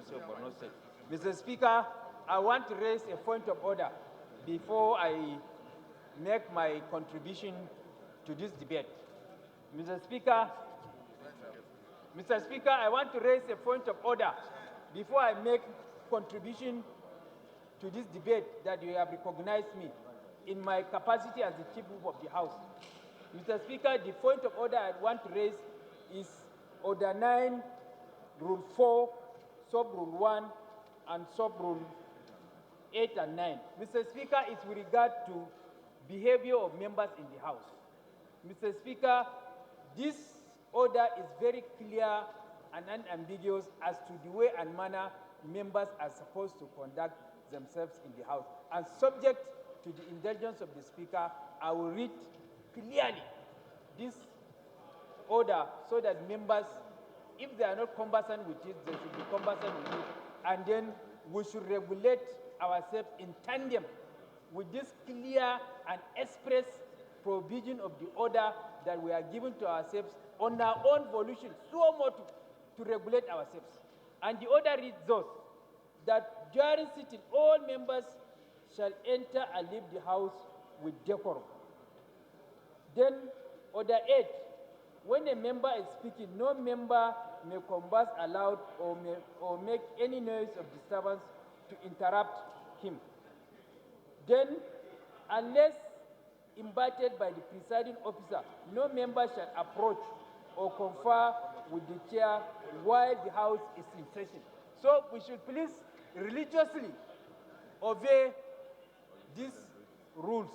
constituency of Borno State. Mr. Speaker, I want to raise a point of order before I make my contribution to this debate. Mr. Speaker, I want to raise a point of order before I make contribution to this debate that you have recognized me in my capacity as the Chief Whip of the House. Mr. Speaker, the point of order I want to raise is Order 9, Rule 4, Sub-Rule 1, and Sub-Rule 8 and 9. Mr. Speaker, it's with regard to behavior of members in the House. Mr. Speaker, this order is very clear and unambiguous as to the way and manner members are supposed to conduct themselves in the House. And subject to the indulgence of the Speaker, I will read clearly this order so that members, if they are not conversant with it, they should be conversant with it. And then we should regulate ourselves in tandem with this clear and express provision of the order that we are given to ourselves on our own volition, so much to regulate ourselves. And the order reads thus, that during sitting, all members shall enter and leave the House with decorum. Then, Order 8, when a member is speaking, no member may converse aloud or make any noise of disturbance to interrupt him. Then, unless invited by the presiding officer, no member shall approach or confer with the chair while the House is in session. So we should please religiously obey these rules,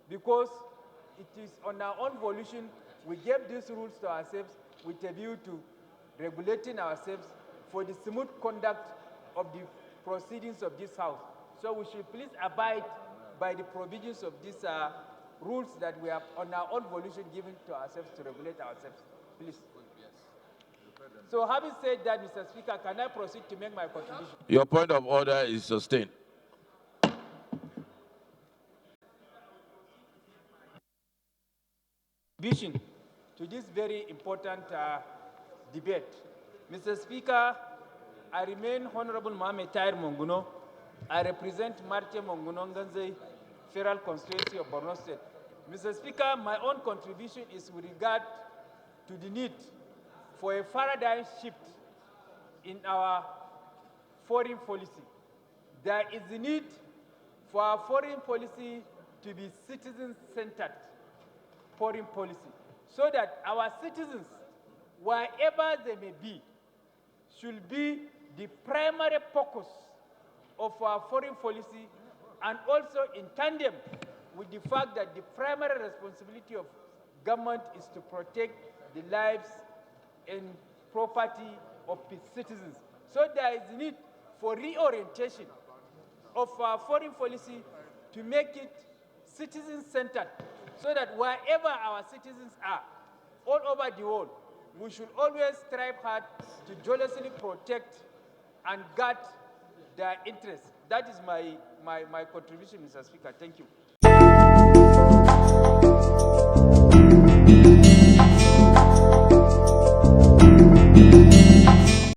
because it is on our own volition we gave these rules to ourselves with a view to regulating ourselves for the smooth conduct of the proceedings of this House. So we should please abide by the provisions of these rules that we have on our own volition given to ourselves to regulate ourselves. Please. So having said that, Mr. Speaker, can I proceed to make my contribution? Your point of order is sustained. Contribution to this very important debate. Mr. Speaker, I remain Honorable Hon M T Monguno. I represent Marche Monguno Nganze Federal Constituency of Borno State. Mr. Speaker, my own contribution is with regard to the need for a paradigm shift in our foreign policy. There is a need for our foreign policy to be citizen-centered foreign policy, so that our citizens, wherever they may be, should be the primary focus of our foreign policy, and also in tandem with the fact that the primary responsibility of government is to protect the lives and property of its citizens. So there is a need for reorientation of our foreign policy to make it citizen-centered, so that wherever our citizens are, all over the world, we should always strive hard to jealously protect and guard their interests. That is my contribution, Mr. Speaker. Thank you.